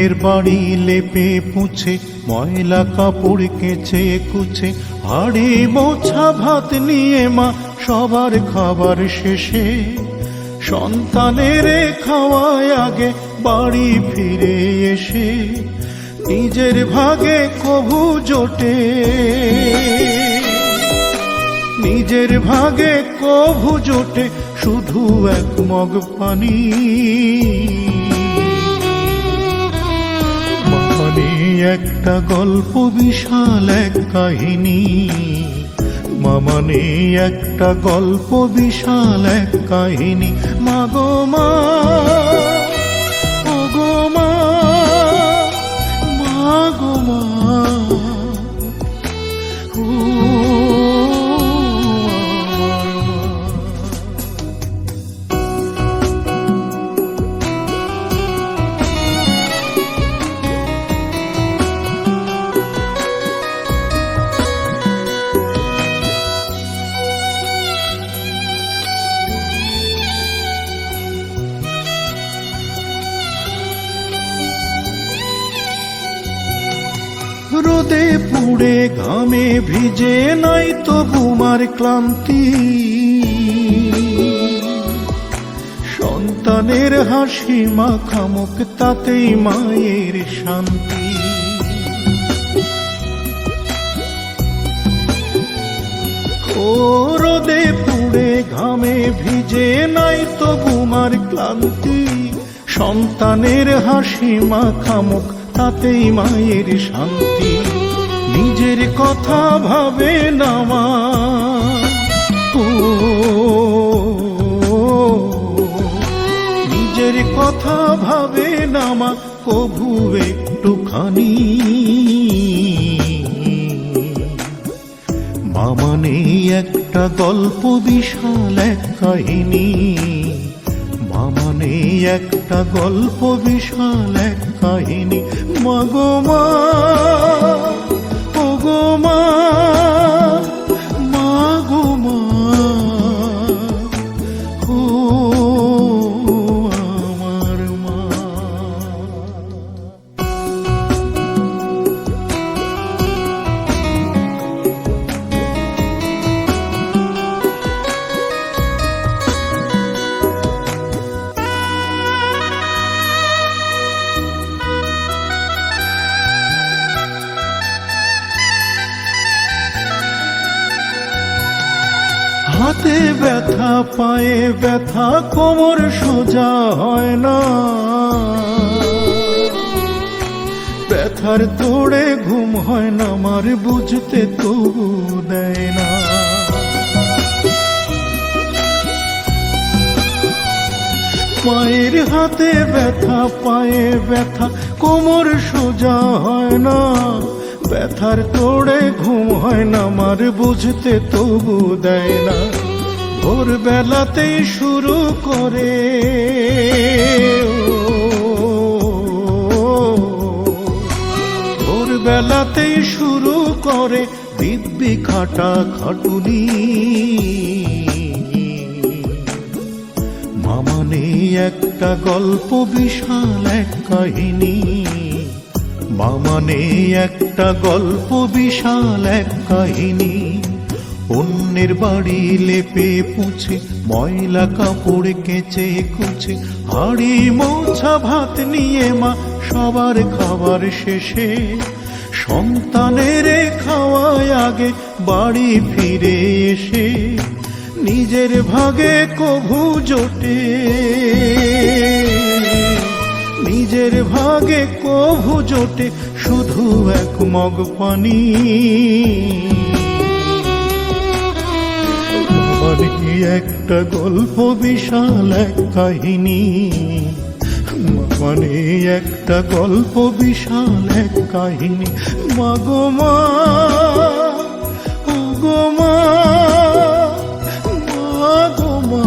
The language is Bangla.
অন্যের বাড়ি লেপে পুছে, ময়লা কাপড় কেচে কুচে, হাড়ি মোছা ভাত নিয়ে মা সবার খাবার শেষে সন্তানের খাওয়ায় আগে বাড়ি ফিরে এসে নিজের ভাগে কভু জোটে, নিজের ভাগে কভু জোটে শুধু এক মগ পানি। মানে একটা গল্প বিশাল এক কাহিনী, মানে একটা গল্প বিশাল এক কাহিনী। মাগো মা, ও গো মা, মাগো মা, ও রোদে পুড়ে ঘামে ভিজে নাই তবু মার ক্লান্তি, সন্তানের হাসি মাখামুখ তাতেই মায়ের শান্তি। ও রোদে পুড়ে ঘামে ভিজে নাই তবু মার ক্লান্তি, সন্তানের হাসি মাখামুখ তাতেই মায়ের শান্তি। নিজের কথা ভাবে না মা, ও নিজের কথা ভাবে না মা কভু একটুখানি। মা মানে একটা গল্প বিশাল এক কাহিনী, মা মানে একটা গল্প বিশাল এক কাহিনী। মাগো মা, ও গো মা, মাগো মা, ও আমার মা। হাতে ব্যথা পায়ে ব্যথা কোমর সোজা হয় না, ব্যথার তোড়ে ঘুম হয় না আমার বুঝতে তবু দেয় না। মায়ের হাতে ব্যথা পায়ে ব্যথা কোমর সোজা হয় না, ব্যথার তোড়ে ঘুম হয় না আমার বুঝতে তবু দেয় না। ভোরবেলাতেই শুরু করে, ভোরবেলাতেই শুরু করে দিব্যি খাটা খাটুনি। মা মানে একটা গল্প বিশাল এক কাহিনী, মা মানে একটা গল্প বিশাল এক কাহিনী। অন্যের বাড়ি লেপে পুছে, ময়লা কাপড় কেচে কুচে, হাড়ি মোছা ভাত নিয়ে মা সবার খাবার শেষে সন্তানের খাওয়ায় আগে বাড়ি ফিরে এসে নিজের ভাগে কভু জোটে, নিজের ভাগে কভু জোটে শুধু এক মগ পানি। মানে একটা গল্প বিশাল এক কাহিনী, মানে একটা গল্প বিশাল এক কাহিনী। মাগো মা, ও গো মা, মাগো মা।